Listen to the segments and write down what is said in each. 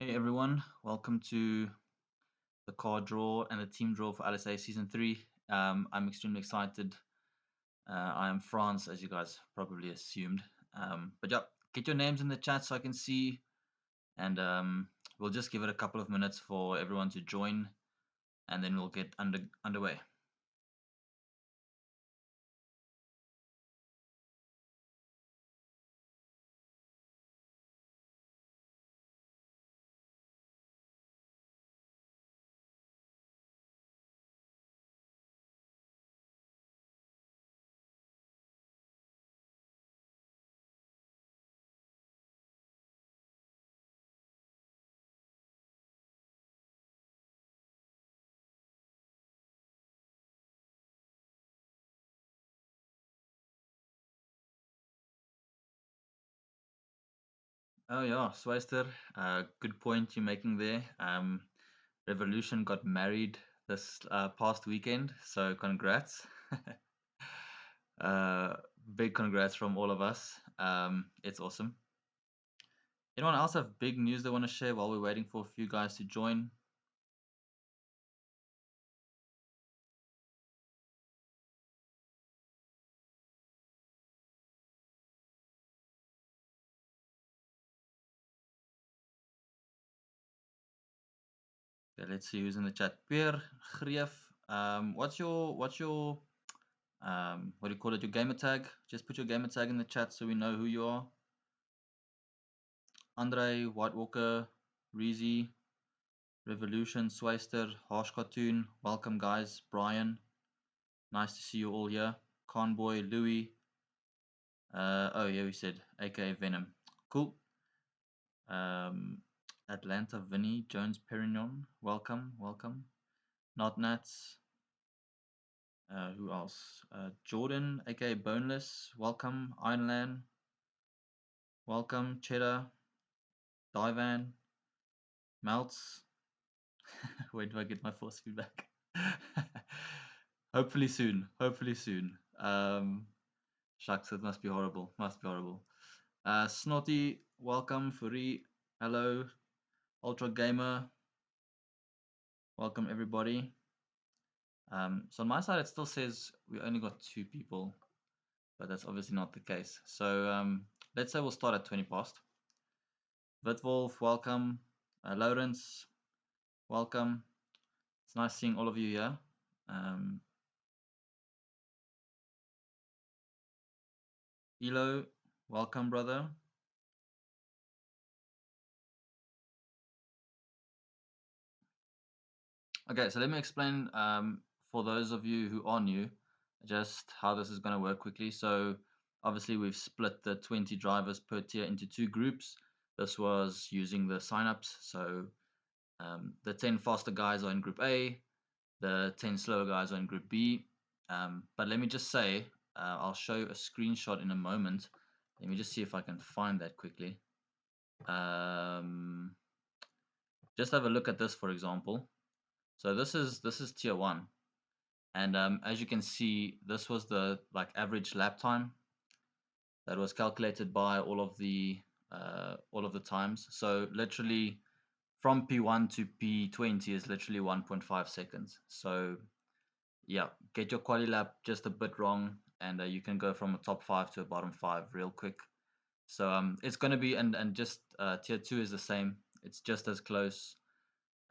Hey everyone, welcome to the car draw and the team draw for LSA Season 3. I'm extremely excited. I am France, as you guys probably assumed. But yeah, get your names in the chat so I can see, and we'll just give it a couple of minutes for everyone to join, and then we'll get underway. Oh yeah, Sweister, good point you're making there. Revolution got married this past weekend, so congrats. Uh, Big congrats from all of us. It's awesome. Anyone else have big news they want to share while we're waiting for a few guys to join? Okay, let's see who's in the chat. Pierre Grief, what's your what do you call it? Your gamer tag? Just put your gamer tag in the chat so we know who you are. Andre, White Walker, Reezy, Revolution, Sweister, Harsh Cartoon. Welcome guys. Brian, nice to see you all here. Conboy, Louis. Oh yeah, we said aka Venom. Cool. Atlanta, Vinny, Jones, Perignon. Welcome, welcome. Not Nats. Who else? Jordan, aka Boneless. Welcome. Ironland. Welcome. Cheddar. Divan. Melts. Wait do I get my force feedback? Hopefully soon. Hopefully soon. Shucks, it must be horrible. Must be horrible. Snotty, welcome. Furi, hello. Ultra Gamer, welcome everybody. So on my side, it still says we only got 2 people, but that's obviously not the case. So let's say we'll start at 20 past. Vitwolf, welcome. Lawrence, welcome. It's nice seeing all of you here. Elo, welcome, brother. Okay, so let me explain for those of you who are new, just how this is going to work quickly. So obviously we've split the 20 drivers per tier into 2 groups. This was using the signups. So the 10 faster guys are in group A, the 10 slower guys are in group B. But let me just say, I'll show you a screenshot in a moment. Let me just see if I can find that quickly. Just have a look at this, for example. So this is tier 1. And as you can see, this was the average lap time that was calculated by all of the times. So literally from P1 to P20 is literally 1.5 seconds. So yeah, get your quali lap just a bit wrong, and you can go from a top 5 to a bottom 5 real quick. So it's going to be, and just tier 2 is the same. It's just as close.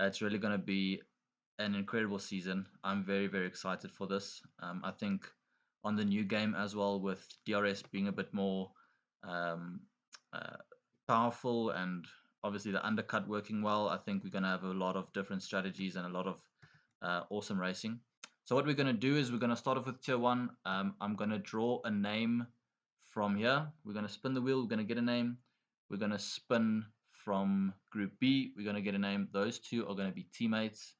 It's really going to be an incredible season. I'm very, very excited for this. I think on the new game as well, with DRS being a bit more um, uh, powerful and obviously the undercut working well, I think we're going to have a lot of different strategies and a lot of awesome racing. So what we're going to do is we're going to start off with tier 1. I'm going to draw a name from here. We're going to spin the wheel. We're going to get a name. We're going to spin from group B. We're going to get a name. Those two are going to be teammates,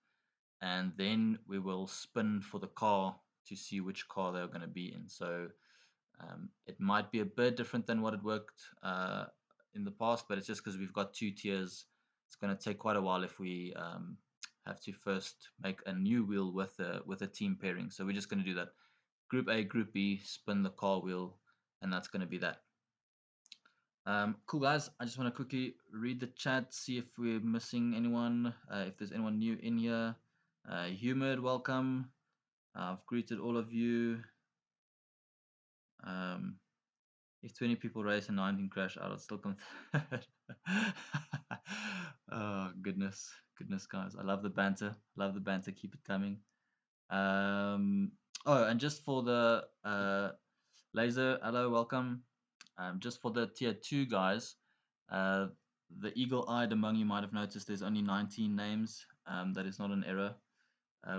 and then we will spin for the car to see which car they're going to be in. So it might be a bit different than what it worked in the past, but it's just because we've got 2 tiers. It's going to take quite a while if we have to first make a new wheel with a team pairing. So we're just going to do that. Group A, Group B, spin the car wheel, and that's going to be that. Cool guys, I just want to quickly read the chat, see if we're missing anyone, if there's anyone new in here. Humid, welcome. I've greeted all of you. Um, if 20 people race and 19 crash out, I'll still come third. Oh goodness guys, I love the banter. Love the banter. Keep it coming. Oh, and just for the laser, hello, welcome. Just for the tier 2 guys, uh, the eagle-eyed among you might have noticed there's only 19 names. That is not an error.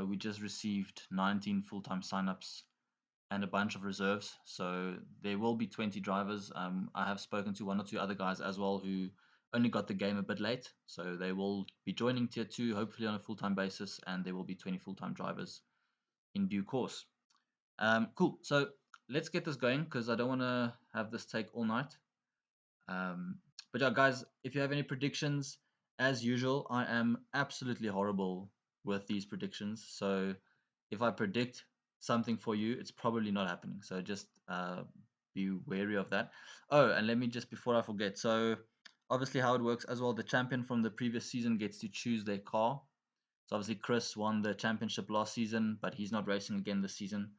We just received 19 full-time signups and a bunch of reserves, so there will be 20 drivers. I have spoken to one or two other guys as well who only got the game a bit late, so they will be joining tier 2 hopefully on a full-time basis, and there will be 20 full-time drivers in due course. Cool. So let's get this going because I don't want to have this take all night. But yeah, guys, if you have any predictions, as usual, I am absolutely horrible with these predictions. So if I predict something for you, it's probably not happening. So just be wary of that. Oh, and let me just, before I forget, so obviously how it works as well, the champion from the previous season gets to choose their car. So obviously Chris won the championship last season, but he's not racing again this season.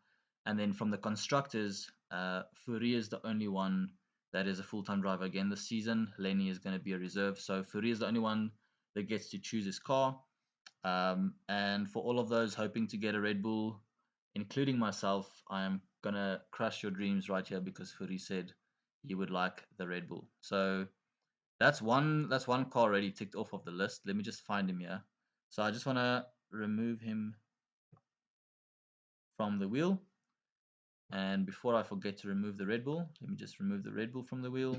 And then from the constructors, Furi is the only one that is a full-time driver again this season. Lenny is going to be a reserve. So Furi is the only one that gets to choose his car. And for all of those hoping to get a Red Bull, including myself, I am going to crush your dreams right here because Furi said he would like the Red Bull. So that's one car already ticked off of the list. Let me just find him here. So I just want to remove him from the wheel. And before I forget to remove the Red Bull, let me just remove the Red Bull from the wheel.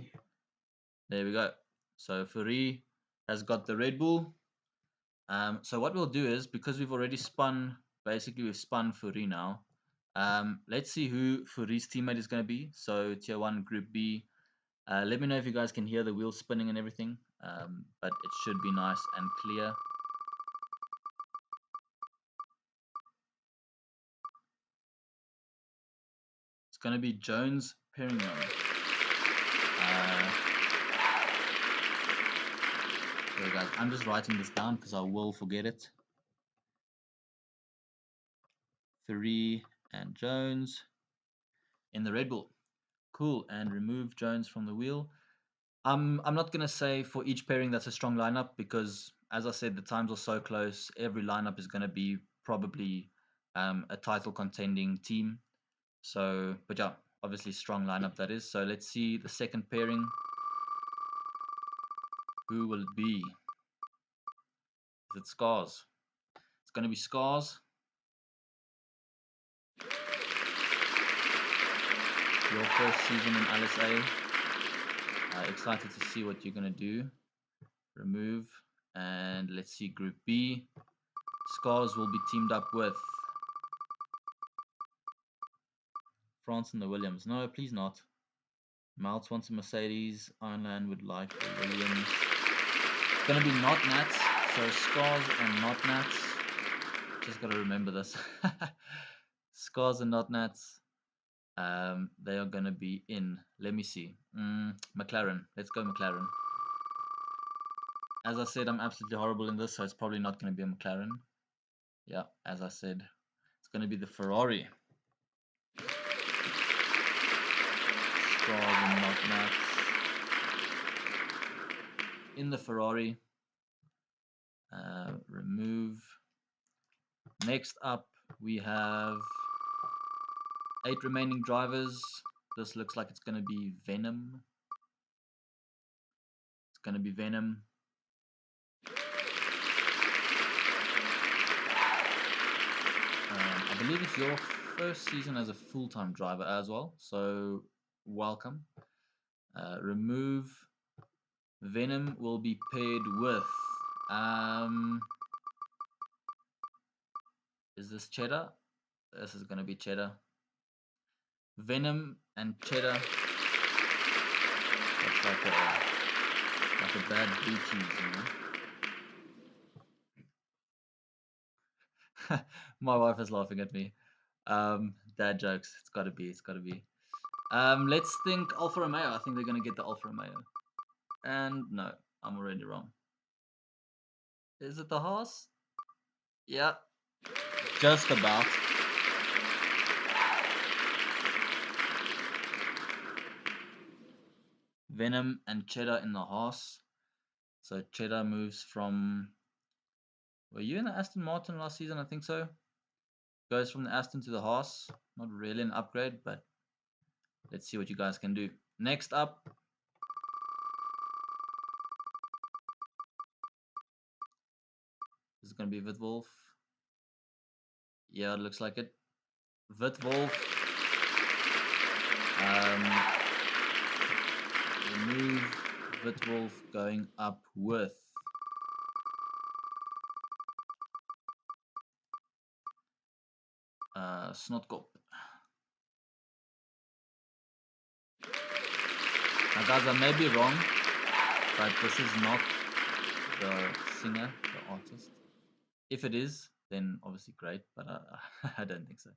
There we go. So Furi has got the Red Bull. So what we'll do is, because we've already spun, basically we've spun Furi now. Let's see who Furi's teammate is going to be. So tier 1 group B. Let me know if you guys can hear the wheel spinning and everything. But it should be nice and clear. It's going to be Jones Perignon. Sorry guys, I'm just writing this down because I will forget it. Furi and Jones in the Red Bull. Cool, and remove Jones from the wheel. I'm not going to say for each pairing that's a strong lineup because, as I said, the times are so close. Every lineup is going to be probably a title contending team. So, but yeah, obviously strong lineup that is. So let's see the second pairing. Who will it be? Is it Scars? It's going to be Scars. Your first season in LSA. Excited to see what you're going to do. Remove. And let's see Group B. Scars will be teamed up with France and the Williams. No, please not. Maltz wants a Mercedes. Ironland would like the Williams. It's going to be not Nats. So Scars and not Nats. Just got to remember this. Scars and not Nats. They are going to be in. Let me see. McLaren. Let's go McLaren. As I said, I'm absolutely horrible in this, so it's probably not going to be a McLaren. Yeah, as I said, it's going to be the Ferrari. Scars and not Nats. In the Ferrari. Remove. Next up, we have 8 remaining drivers. This looks like it's going to be Venom. It's going to be Venom. I believe it's your first season as a full-time driver as well, so welcome. Remove. Venom will be paired with is this Cheddar? This is gonna be Cheddar. Venom and Cheddar. That's like a bad blue cheese, you know. My wife is laughing at me. Dad jokes. It's gotta be. Let's think Alfa Romeo. I think they're gonna get the Alfa Romeo. And no, I'm already wrong. Is it the horse? Yeah, just about. Venom and Cheddar in the horse. So Cheddar moves from. Were you in the Aston Martin last season? I think so. Goes from the Aston to the horse. Not really an upgrade, but let's see what you guys can do. Next up, this is going to be Vitwolf. Yeah, it looks like it. Vitwolf. Remove Vitwolf going up with Snotkop. Now, guys, I may be wrong, but this is not the singer, the artist. If it is, then obviously great, but I don't think so.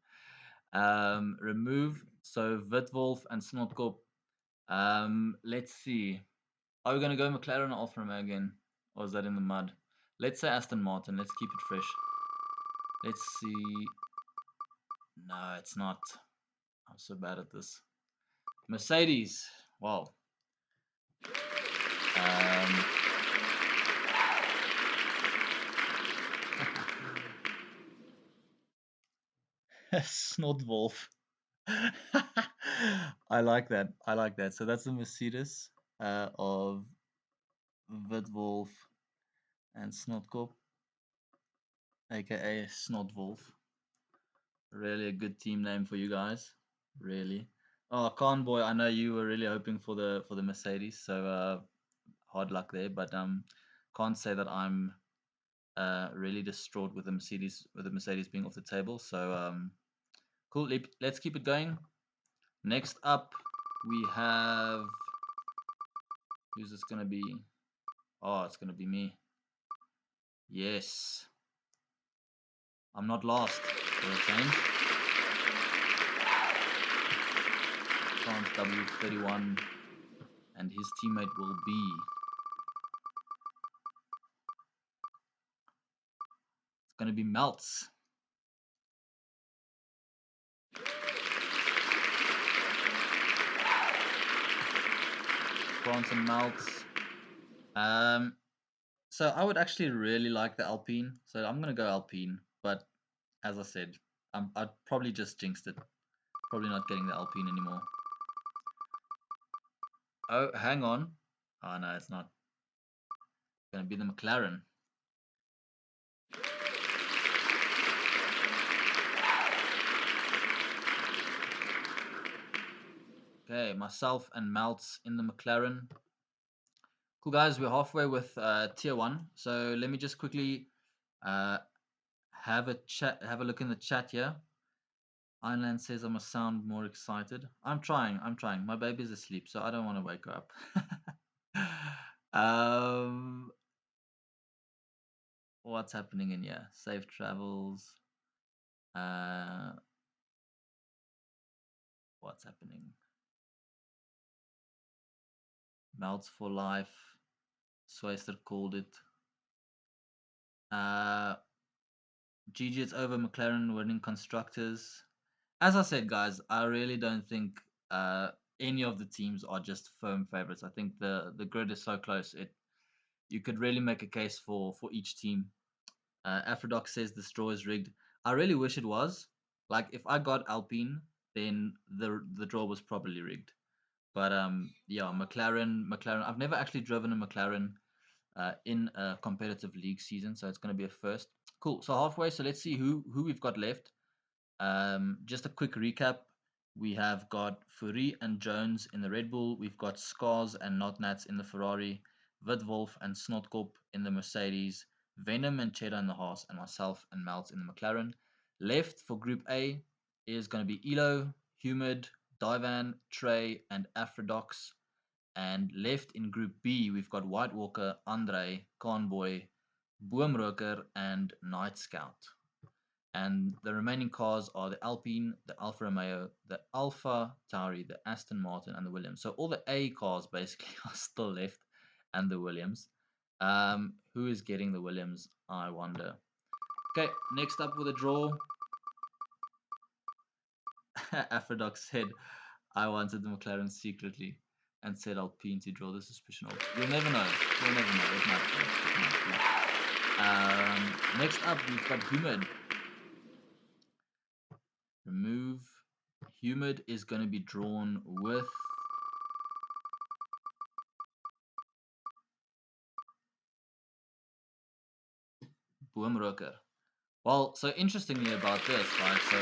Remove, so Vitwolf and Snotkop. Let's see. Are we going to go McLaren or Alfa Romeo again? Or is that in the mud? Let's say Aston Martin. Let's keep it fresh. Let's see. No, it's not. I'm so bad at this. Mercedes. Wow. Um, Snodwolf. I like that. I like that. So that's the Mercedes of Vidwolf and Snotkop, aka Snodwolf. Really a good team name for you guys. Really. Oh, Conboy, I know you were really hoping for the Mercedes, so hard luck there. But can't say that I'm really distraught with the Mercedes being off the table. So cool. Let's keep it going. Next up, we have who's this gonna be? Oh, it's gonna be me. Yes, I'm not lost for a change. France W31, and his teammate will be. It's gonna be Melts. France and Melts. So I would actually really like the Alpine. So I'm gonna go Alpine, but as I said, I'd probably just jinxed it. Probably not getting the Alpine anymore. Oh, hang on. Oh no, it's not. It's gonna be the McLaren. Okay, myself and Melts in the McLaren. Cool guys, we're halfway with tier one. So let me just quickly uh, have a look in the chat here. Ironland says I must sound more excited. I'm trying. My baby's asleep, so I don't want to wake her up. um, what's happening in here? Safe travels. Uh, what's happening? Melts for life. Swayster called it. GG, it's over. McLaren winning constructors. As I said, guys, I really don't think any of the teams are just firm favorites. I think the grid is so close. You could really make a case for each team. Aphrodox says the straw is rigged. I really wish it was. Like if I got Alpine, then the draw was probably rigged. But yeah, McLaren. I've never actually driven a McLaren in a competitive league season, so it's going to be a first. Cool. So halfway. So let's see who we've got left. Just a quick recap. We have got Fourie and Jones in the Red Bull. We've got Scars and Notnats in the Ferrari. Vidwolf and Snotkop in the Mercedes. Venom and Cheddar in the Haas. And myself and Melts in the McLaren. Left for Group A is going to be Elo, Humid, Divan, Trey, and Aphrodox. And left in Group B, we've got White Walker, Andre, Conboy, Boomroker, and Night Scout. And the remaining cars are the Alpine, the Alfa Romeo, the Alpha Tauri, the Aston Martin, and the Williams. So all the A cars basically are still left. and the Williams. Who is getting the Williams, I wonder. Okay, next up with a draw. Aphrodite said, I wanted the McLaren secretly and said Alpine to draw the suspicion off. You'll never know. You'll never know. It might be. It might be. Next up, we've got Humid. Remove. Humid is going to be drawn with Boomroker. Well, so interestingly about this, right? So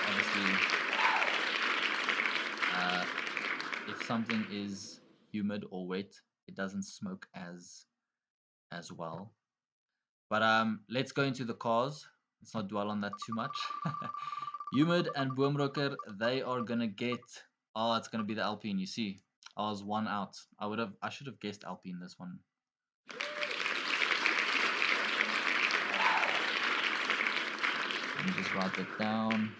obviously, uh, if something is humid or wet, it doesn't smoke as well. But let's go into the cars. Let's not dwell on that too much. Humid and Boomroker, they are gonna get. Oh, it's gonna be the Alpine. You see, I was one out. I should have guessed Alpine this one. Let me just write that down.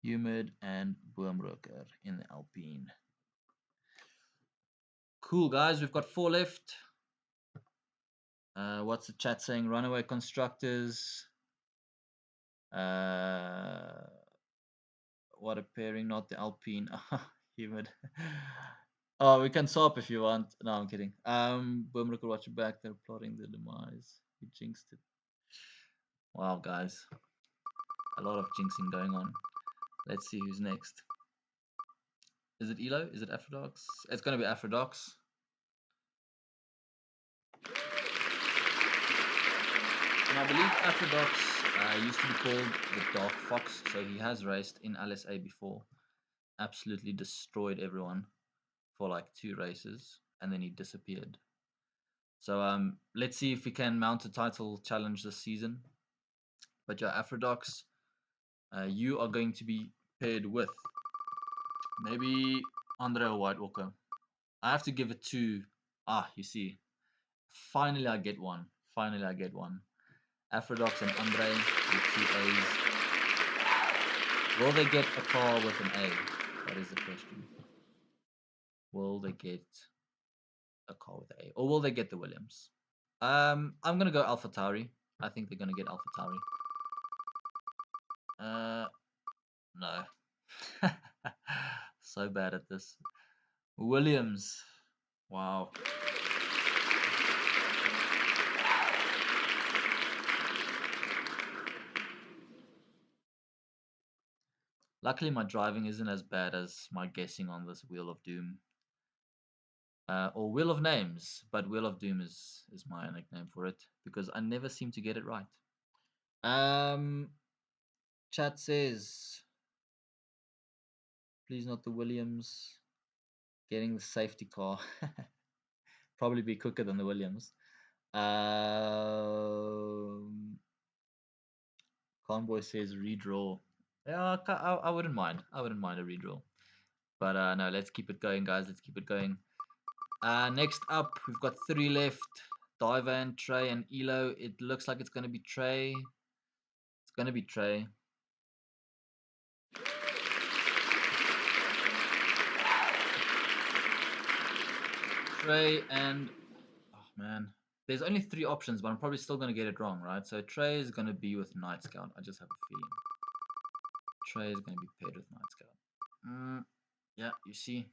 Humid and Boomroker in the Alpine. Cool, guys. We've got 4 left. What's the chat saying? Runaway constructors. What a pairing, not the Alpine. Humid. Oh, we can swap if you want. No, I'm kidding. Boomrocker, watch your back. They're plotting the demise. You jinxed it. Wow, guys. A lot of jinxing going on. Let's see who's next. Is it Elo? Is it Aphrodox? It's going to be Aphrodox. And I believe Aphrodox used to be called the Dark Fox, so he has raced in LSA before. Absolutely destroyed everyone for like 2 races, and then he disappeared. So let's see if we can mount a title challenge this season. But yeah, Aphrodox, you are going to be paired with maybe Andre or White Walker. I have to give it to you see. Finally I get one. Finally I get one. Aphrodox and Andre with 2 A's. Will they get a car with an A? That is the question. Will they get a car with an A? Or will they get the Williams? I'm gonna go AlphaTauri. I think they're gonna get AlphaTauri. No. So bad at this. Williams. Wow. Luckily, my driving isn't as bad as my guessing on this Wheel of Doom. Or Wheel of Names, but Wheel of Doom is my nickname for it because I never seem to get it right. Chat says, please not the Williams. Getting the safety car. Probably be quicker than the Williams. Convoy says redraw. Yeah, I wouldn't mind. I wouldn't mind a redraw. But no, let's keep it going, guys. Let's keep it going. Next up, we've got 3 left. Divan, Trey, and Elo. It looks like it's going to be Trey. It's going to be Trey. Trey and... Oh, man. There's only 3 options, but I'm probably still going to get it wrong, right? So Trey is going to be with Night Scout. I just have a feeling. Trey is going to be paired with Night Scout. Yeah, you see.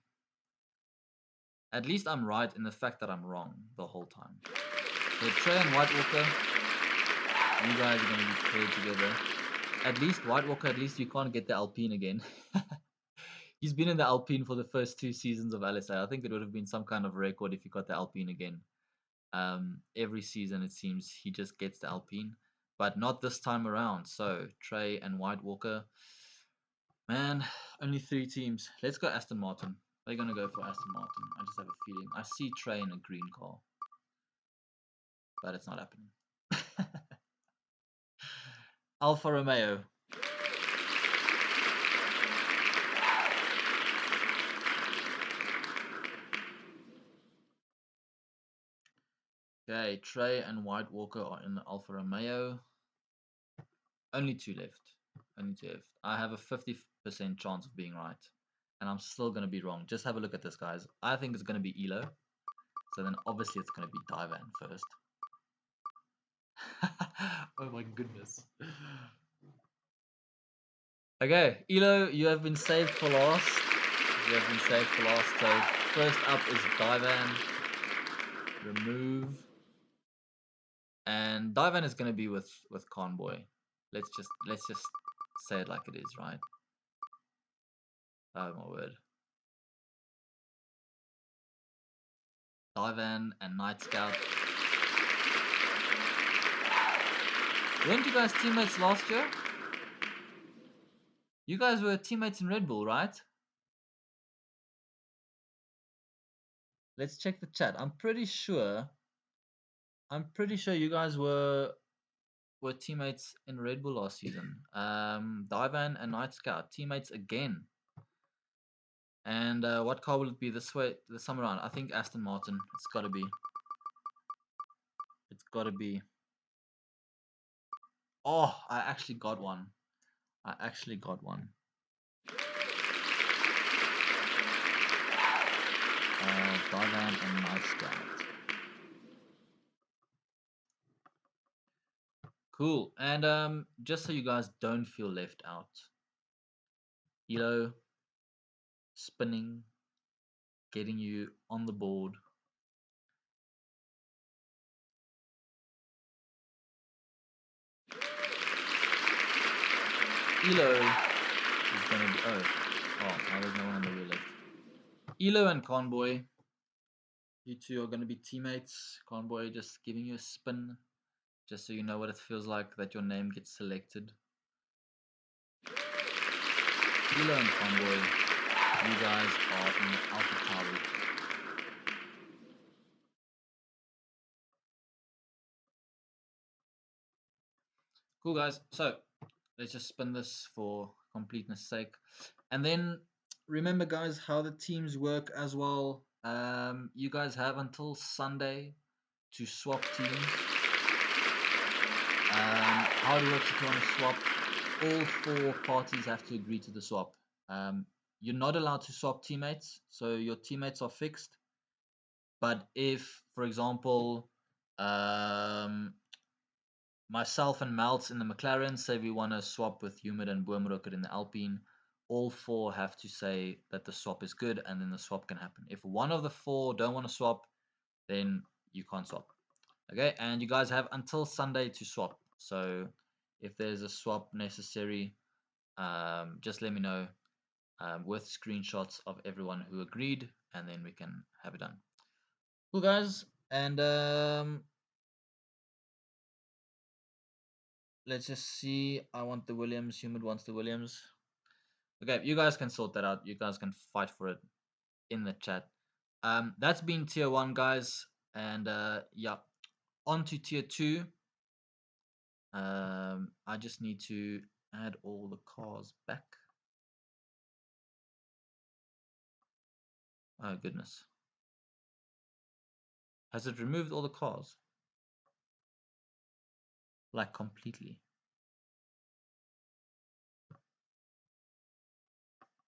At least I'm right in the fact that I'm wrong the whole time. So Trey and White Walker, you guys are going to be paired together. At least White Walker, at least you can't get the Alpine again. He's been in the Alpine for the first 2 seasons of LSA. I think it would have been some kind of record if he got the Alpine again. Every season it seems he just gets the Alpine, but not this time around. So Trey and White Walker, man, only 3 teams. Let's go Aston Martin. They're gonna go for Aston Martin. I just have a feeling. I see Trey in a green car, but it's not happening. Alfa Romeo. Okay, Trey and White Walker are in the Alfa Romeo. Only 2 left. Only 2 left. I have a 50% chance of being right. and I'm still gonna be wrong. Just have a look at this, guys. I think it's gonna be Elo. So then obviously it's gonna be Divan first. Oh my goodness. Okay, Elo, you have been saved for last. You have been saved for last. So first up is Divan. Remove. And Divan is gonna be with Convoy. Let's just say it like it is, right? Oh my word. Divan and Night Scout. Weren't you guys teammates last year? You guys were teammates in Red Bull, right? Let's check the chat. I'm pretty sure you guys were teammates in Red Bull last season. Divan and Night Scout, teammates again. And what car will it be this summer round? I think Aston Martin. It's gotta be. It's gotta be. Oh, I actually got one. I actually got one. Divan and Night Scout. Cool. And just so you guys don't feel left out, Elo spinning, getting you on the board. Elo is gonna be now there's no one on the wheel left. Elo and Convoy, you two are gonna be teammates. Convoy just giving you a spin, just so you know what it feels like that your name gets selected. Elo and Convoy, you guys are in AlphaTauri. Cool guys, so let's just spin this for completeness sake. And then remember guys how the teams work as well. You guys have until Sunday to swap teams. How it works if you want to swap, all 4 parties have to agree to the swap. You're not allowed to swap teammates, so your teammates are fixed. But if, for example, myself and Maltz in the McLaren say we want to swap with Humid and Boomrocker in the Alpine, all 4 have to say that the swap is good, and then the swap can happen. If one of the 4 don't want to swap, then you can't swap. Okay, and you guys have until Sunday to swap. So if there's a swap necessary, just let me know with screenshots of everyone who agreed, and then we can have it done. Cool, guys. And let's just see. I want the Williams. Humid wants the Williams. Okay, you guys can sort that out. You guys can fight for it in the chat. That's been tier 1, guys. And yeah, on to tier 2. I just need to add all the cars back. Oh goodness. Has it removed all the cars? Like completely?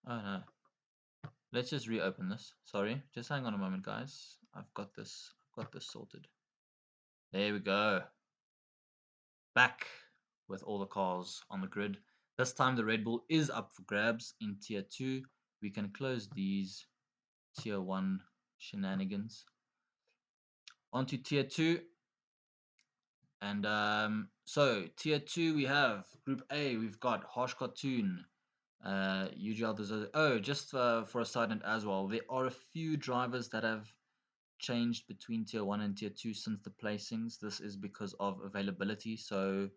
Oh no. Let's just reopen this. Sorry, just hang on a moment, guys. I've got this sorted. There we go. Back with all the cars on the grid. This time the Red Bull is up for grabs in tier 2. We can close these tier 1 shenanigans. On to tier 2. And so tier 2 we have Group A. We've got Harsh Cartoon, UGL Deserter. Oh, just for a side note as well, there are a few drivers that have changed between tier 1 and tier 2 since the placings. This is because of availability. So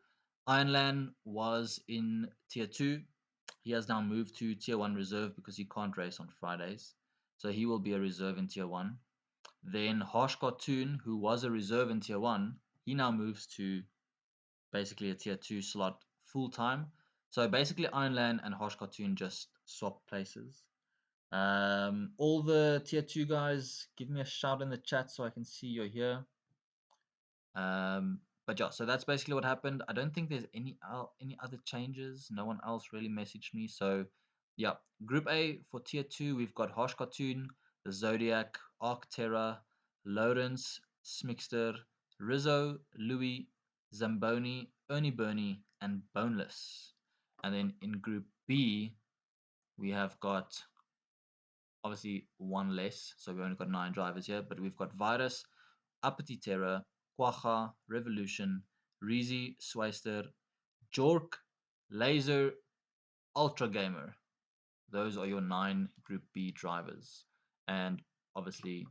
Ironland was in tier 2. He has now moved to tier 1 reserve because he can't race on Fridays. So he will be a reserve in tier 1. Then Harsh Cartoon, who was a reserve in tier 1, he now moves to basically a tier 2 slot full time. So basically Ironland and Harsh Cartoon just swap places. All the tier 2 guys, give me a shout in the chat so I can see you're here. But yeah, so that's basically what happened. I don't think there's any other changes. No one else really messaged me, so Yeah. Group A for tier 2, we've got Harsh Cartoon, the Zodiac, Arc Terra, Lawrence, Smixter, Rizzo, Louis, Zamboni, Ernie Burney, and Boneless. And then in Group B, we have got obviously one less, so we've only got 9 drivers here, but we've got Virus, Apathy Terror, Quacha, Revolution, Reezy, Sweister, Jork, Laser, Ultra Gamer. Those are your 9 Group B drivers. And obviously,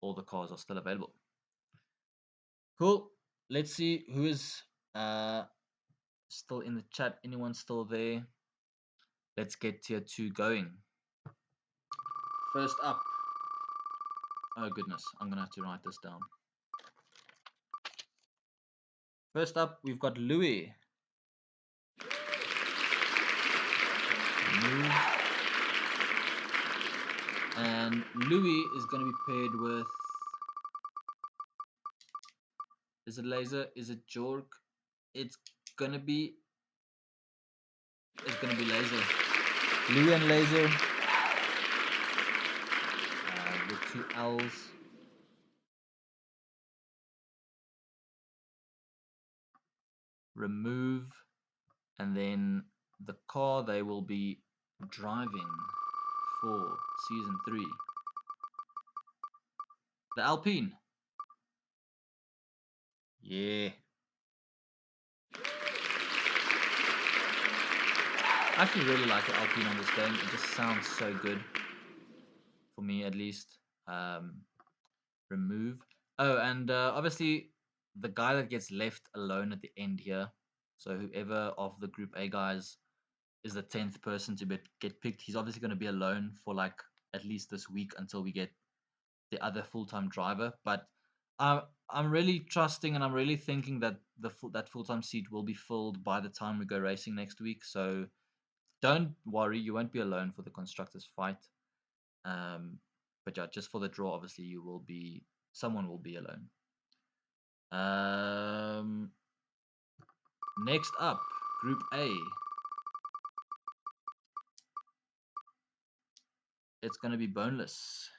all the cars are still available. Cool. Let's see who is still in the chat. Anyone still there? Let's get tier 2 going. First up. Oh, goodness. I'm going to have to write this down. First up, we've got Louis. Move. And Louis is going to be paired with. Is it Laser? Is it Jork? It's gonna be. It's gonna be Laser. Louis and Laser. With 2 L's. Remove. And then the car they will be driving for season 3. The Alpine. Yeah. I actually really like the Alpine on this game. It just sounds so good. For me, at least. Remove. Oh, and obviously, the guy that gets left alone at the end here. So whoever of the Group A guys is the 10th person to get picked, he's obviously going to be alone for like at least this week until we get the other full-time driver. But I'm really trusting and I'm really thinking that that full-time seat will be filled by the time we go racing next week. So don't worry, you won't be alone for the constructors fight. But yeah, just for the draw, obviously someone will be alone. Next up, Group A. It's going to be Boneless.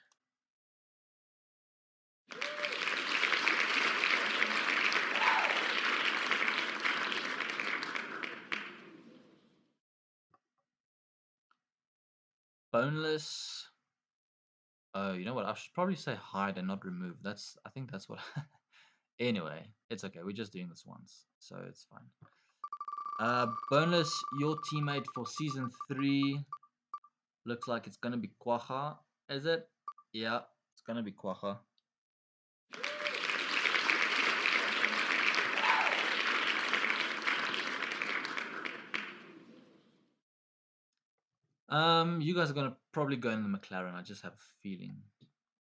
Boneless. Oh, you know what? I should probably say hide and not remove. I think that's what. Anyway, it's okay. We're just doing this once, so it's fine. Boneless, your teammate for season 3 looks like it's gonna be Quacha. Is it? Yeah, it's gonna be Quacha. You guys are gonna probably go in the McLaren. I just have a feeling,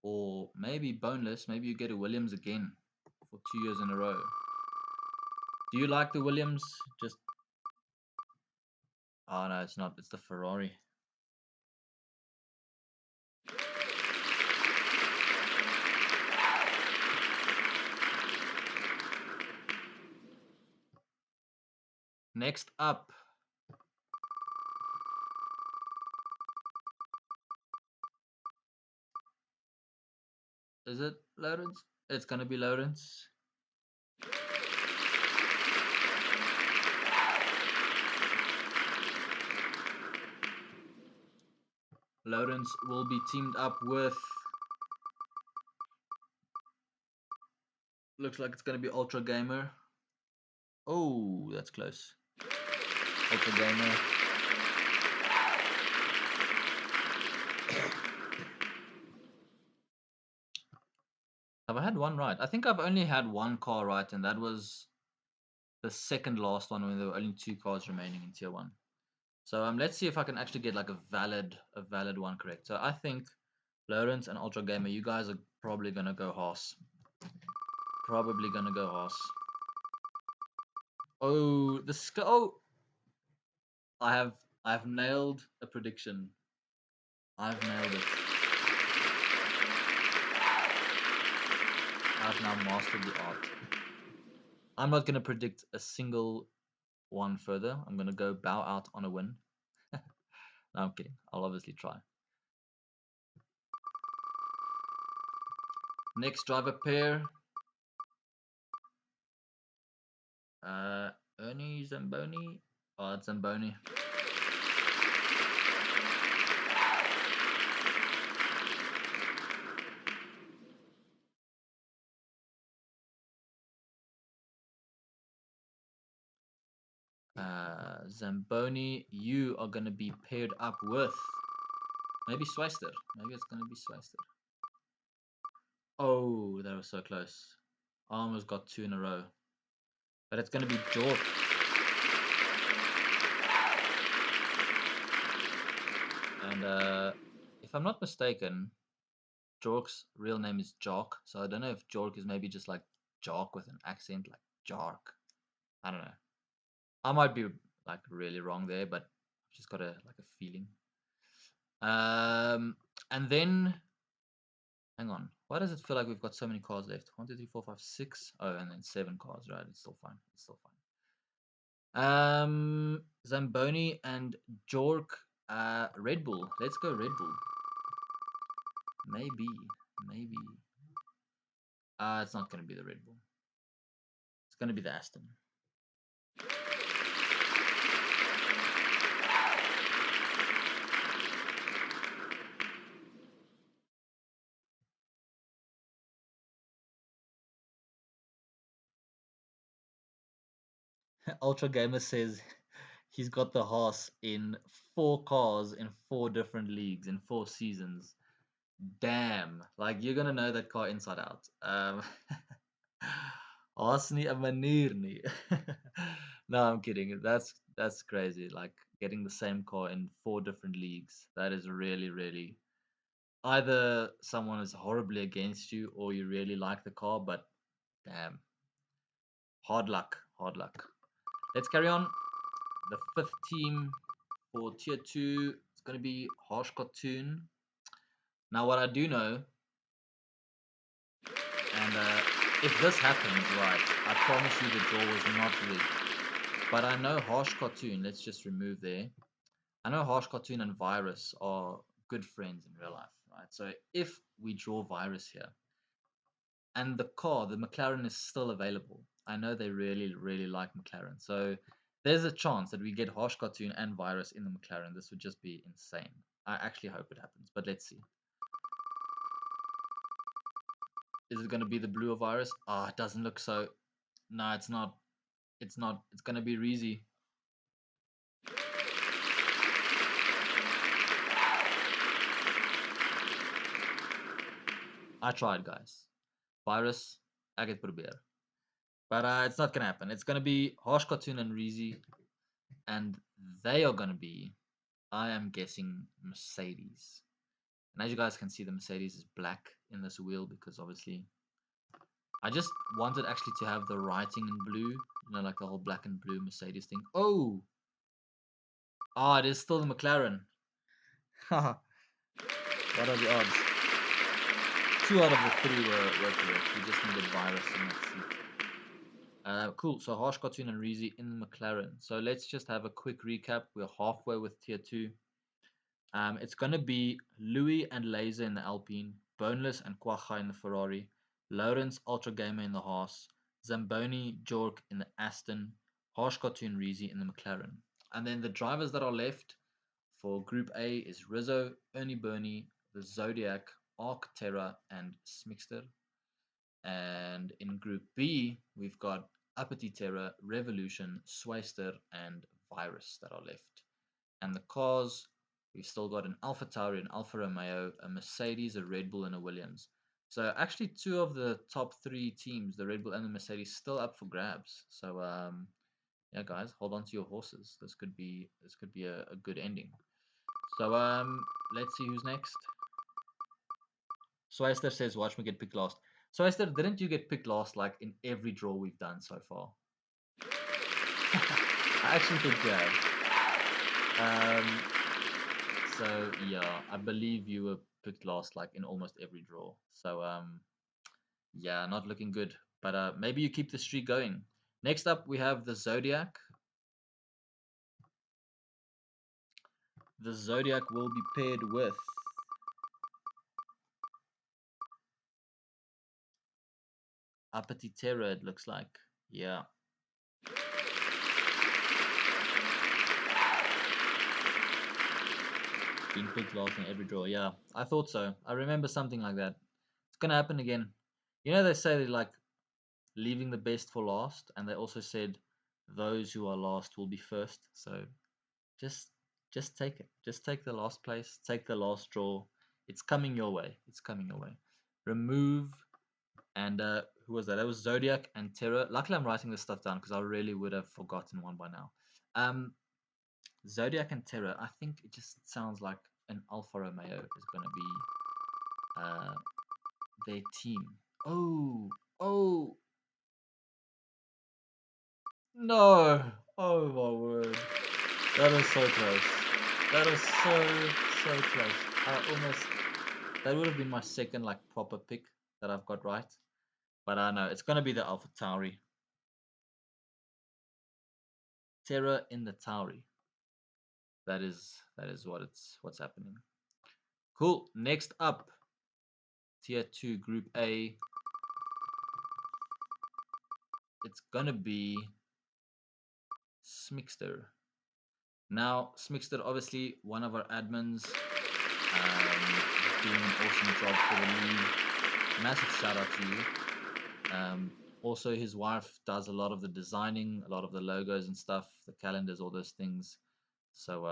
or maybe Boneless. Maybe you get a Williams again for 2 years in a row. Do you like the Williams? Just oh no, it's not. It's the Ferrari. Next up. Is it Lawrence? It's gonna be Lawrence. Lawrence will be teamed up with. Looks like it's gonna be Ultra Gamer. Oh, that's close. Ultra Gamer. Have I had one right? I think I've only had one car right, and that was the second last one when there were only 2 cars remaining in tier 1. So let's see if I can actually get like a valid one correct. So I think Lawrence and Ultra Gamer, you guys are probably gonna go Haas. Probably gonna go Haas. Oh, I've nailed a prediction. I've nailed it. I've now mastered the art. I'm not gonna predict a single one further. I'm gonna go bow out on a win. No, I'm kidding. I'll obviously try. Next driver pair. Ernie Zamboni. Oh, it's Zamboni. Zamboni, you are going to be paired up with maybe Sweister. Maybe it's going to be Sweister. Oh, that was so close. I almost got 2 in a row. But it's going to be Jork. And if I'm not mistaken, Jork's real name is Jock. So I don't know if Jork is maybe just like Jock with an accent, like Jark. I don't know. I might be like really wrong there, but I've just got a feeling. And then hang on. Why does it feel like we've got so many cars left? 1, 2, 3, 4, 5, 6. Oh, and then 7 cars, right? It's still fine. It's still fine. Zamboni and Jork. Red Bull. Let's go Red Bull. Maybe. It's not going to be the Red Bull. It's going to be the Aston. Ultra Gamer says he's got the horse in 4 cars in 4 different leagues in 4 seasons. Damn, like you're gonna know that car inside out. Haas nie 'n manier nie. No, I'm kidding. That's crazy. Like getting the same car in 4 different leagues. That is really, really either someone is horribly against you or you really like the car, but damn. Hard luck. Hard luck. Let's carry on. The 5th team for tier 2 is going to be Harsh Cartoon. Now, what I do know, and if this happens, right, I promise you the draw was not rigged. But I know Harsh Cartoon, let's just remove there. I know Harsh Cartoon and Virus are good friends in real life, right? So if we draw Virus here, and the car, the McLaren is still available, I know they really, really like McLaren. So there's a chance that we get Harsh Cartoon and Virus in the McLaren. This would just be insane. I actually hope it happens, but let's see. Is it going to be the blue or Virus? Ah, it doesn't look so. No, it's not. It's not. It's going to be Reezy. I tried, guys. Virus, ek het probeer. But it's not going to happen. It's going to be Harsh Cartoon and Reezy. And they are going to be, I am guessing, Mercedes. And as you guys can see, the Mercedes is black in this wheel because obviously I just wanted actually to have the writing in blue, you know, like the whole black and blue Mercedes thing. Oh! Ah, it is still the McLaren. Haha. What are the odds? 2 out of the 3 were correct. We just needed Virus in that seat. Cool. So Harsh Cartoon and Reezy in the McLaren. So let's just have a quick recap. We're halfway with tier 2. It's going to be Louis and Laser in the Alpine, Boneless and Quacha in the Ferrari, Lawrence Ultra Gamer in the Haas, Zamboni Jork in the Aston, Harsh Cartoon Reezy in the McLaren. And then the drivers that are left for Group A is Rizzo, Ernie Burney, the Zodiac, Arc Terra, and Smixter. And in Group B, we've got Uppity Terra, Revolution, Sweister, and Virus that are left. And the cars, we've still got an Alpha Tauri, an Alfa Romeo, a Mercedes, a Red Bull, and a Williams. So actually 2 of the top 3 teams, the Red Bull and the Mercedes, still up for grabs. So yeah, guys, hold on to your horses. This could be a good ending. So let's see who's next. Sweister says, "Watch me get picked last." Sweister, didn't you get picked last like in every draw we've done so far? I actually think you have. So yeah, I believe you were picked last like in almost every draw. So yeah, not looking good. But maybe you keep the streak going. Next up we have the Zodiac. the Zodiac will be paired with Apathy Terror, it looks like. Yeah. Being picked last in every draw. Yeah, I thought so. I remember something like that. It's gonna happen again. You know, they say they like leaving the best for last, and they also said those who are last will be first. So just just take it. Just take the last place. Take the last draw. It's coming your way. It's coming your way. Remove and who was that? That was Zodiac and Terror. Luckily, I'm writing this stuff down because I really would have forgotten one by now. Zodiac and Terror. I think it just sounds like an Alfa Romeo is going to be uh, their team. Oh, oh, no. Oh my word. That is so close. That is so close. I almost, that would have been my second like proper pick that I've got right. But I know it's going to be the Alpha Tauri. Terror in the Tauri. That is what's happening. Cool. Next up, Tier 2 Group A. It's gonna be Smixter. Now, Smixter, obviously one of our admins, doing an awesome job for the league. Massive shout out to you. Also, his wife does a lot of the designing, a lot of the logos and stuff, the calendars, all those things. So,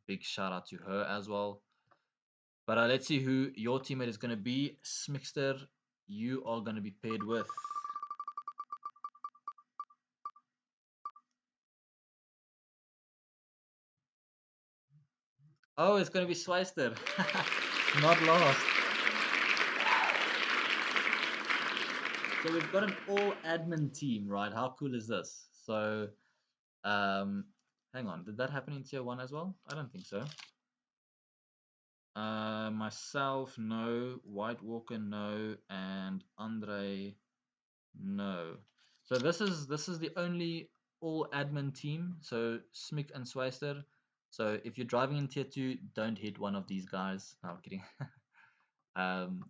big shout out to her as well. But let's see who your teammate is going to be. Smixter, you are going to be paired with. Oh, it's going to be Sweister. Not lost. So we've got an all admin team, right? How cool is this? So, hang on. Did that happen in tier 1 as well? I don't think so. Myself, no. White Walker, no. And Andre, no. So this is the only all admin team. So Smick and Sweister. So if you're driving in tier 2, don't hit one of these guys. No, I'm kidding. um,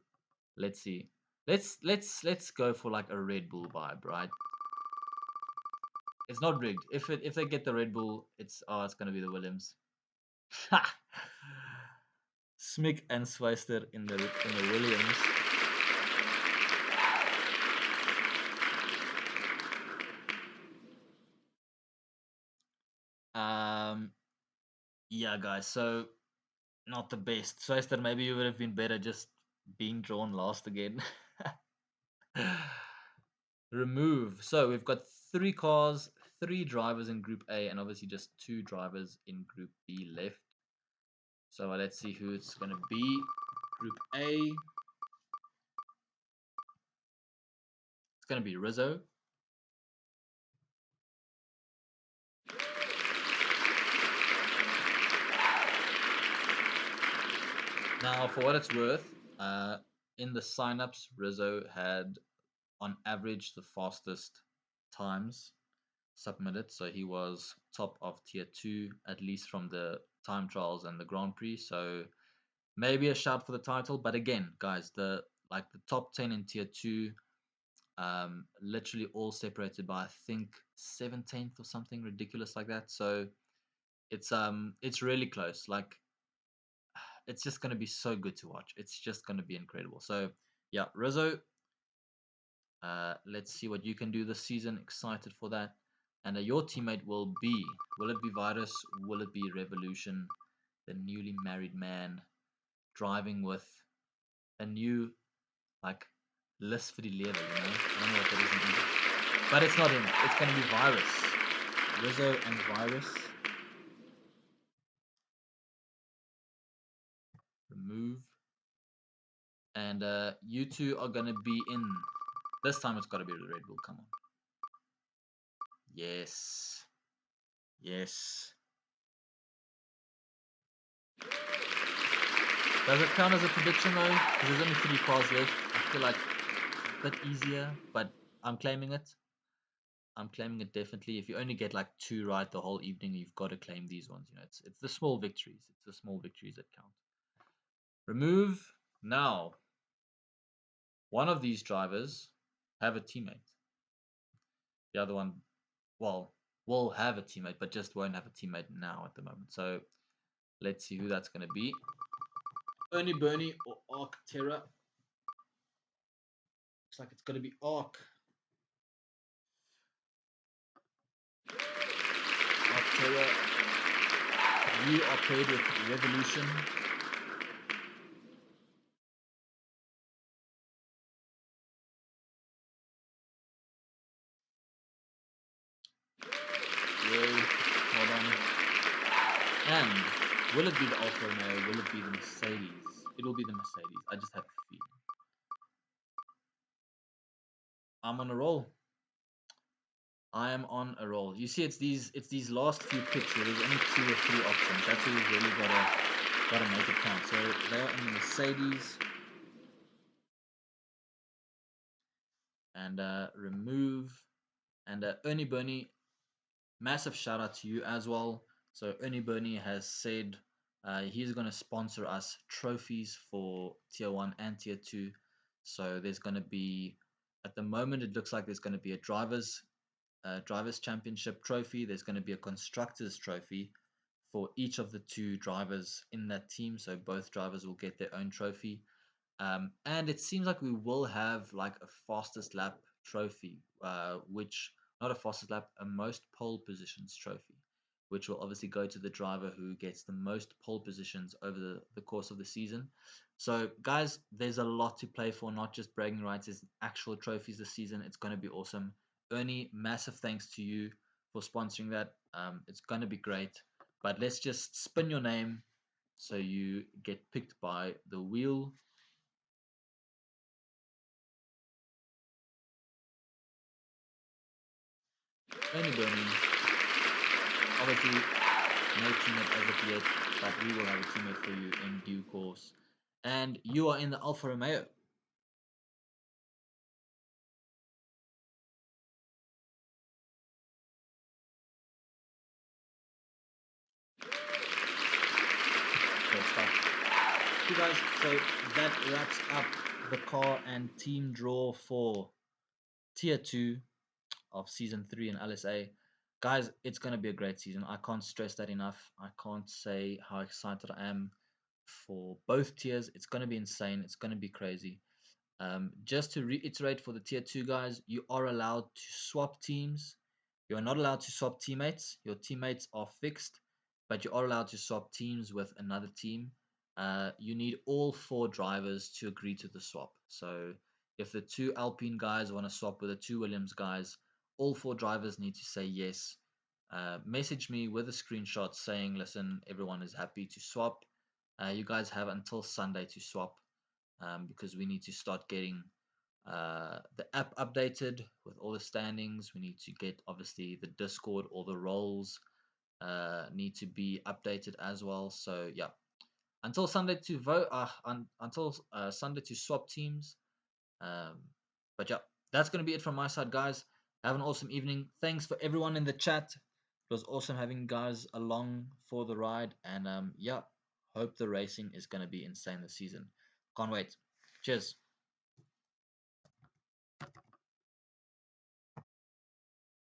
let's see. Let's go for like a Red Bull vibe, right? It's not rigged. If they get the Red Bull, it's gonna be the Williams. Smick and Sweister in the Williams. Um, yeah, guys. So not the best. Sweister, maybe you would have been better just being drawn last again. Remove. So we've got 3 cars, 3 drivers in Group A, and obviously just 2 drivers in Group B left. So let's see who it's going to be. Group A. It's going to be Rizzo. Now, for what it's worth, in the signups, Rizzo had on average the fastest times submitted. So he was top of tier 2, at least from the time trials and the Grand Prix. So maybe a shout for the title. But again, guys, the top 10 in tier 2, literally all separated by I think 17th or something ridiculous like that. So it's really close. Like it's just gonna be so good to watch. It's just gonna be incredible. So yeah, Rizzo, let's see what you can do this season. Excited for that. And your teammate will it be Virus? Will it be Revolution? The newly married man driving with a new, like, list for the level, you know? I don't know what that is in English. But it's not him. It's going to be Virus. Rizzo and Virus. Remove. And you two are going to be in. This time it's got to be the Red Bull. Come on. Yes. Yes. Does it count as a prediction though? Because there's only 3 cars left. I feel like it's a bit easier, but I'm claiming it. I'm claiming it definitely. If you only get like two right the whole evening, you've got to claim these ones. It's the small victories. It's the small victories that count. Remove now. One of these drivers have a teammate. The other one, well, will have a teammate, but just won't have a teammate now at the moment. So let's see who that's going to be. Ernie Bernie or Arc Terra. Looks like it's going to be Arc. Arc Terra. You are paired with Revolution. Yay. Hold on. And will it be the Alfa Romeo? Will it be the Mercedes? It will be the Mercedes. I just have a feeling. I'm on a roll. I am on a roll. You see, it's these last few picks where there's only 2 or 3 options. That's where you've really gotta make it count. So they are in the Mercedes. And remove. And Ernie Bernie, massive shout out to you as well. So Ernie Bernie has said he's going to sponsor us trophies for tier 1 and tier 2. So there's going to be, at the moment, it looks like there's going to be a drivers championship trophy. There's going to be a constructors trophy for each of the 2 drivers in that team. So both drivers will get their own trophy. And it seems like we will have like a fastest lap trophy, which not a fastest lap, a most pole positions trophy, which will obviously go to the driver who gets the most pole positions over the course of the season. So, guys, there's a lot to play for, not just bragging rights, there's actual trophies this season. It's going to be awesome. Ernie, massive thanks to you for sponsoring that. It's going to be great. But let's just spin your name so you get picked by the wheel. Ernie Bernie, obviously no teammate as of yet, but we will have a teammate for you in due course. And you are in the Alfa Romeo. Great stuff. You guys, so that wraps up the car and team draw for tier 2 of season 3 in LSA. Guys, it's going to be a great season. I can't stress that enough. I can't say how excited I am for both tiers. It's going to be insane. It's going to be crazy. Just to reiterate for the tier 2 guys, you are allowed to swap teams. You are not allowed to swap teammates. Your teammates are fixed, but you are allowed to swap teams with another team. You need all 4 drivers to agree to the swap. So if the 2 Alpine guys want to swap with the 2 Williams guys, all 4 drivers need to say yes. Message me with a screenshot saying, listen, everyone is happy to swap. You guys have until Sunday to swap because we need to start getting the app updated with all the standings. We need to get obviously the Discord, all the roles need to be updated as well. So yeah, until Sunday to vote, until Sunday to swap teams. Um, but yeah, that's going to be it from my side, guys. Have an awesome evening. Thanks for everyone in the chat. It was awesome having guys along for the ride, and yeah, hope the racing is going to be insane this season. Can't wait. Cheers.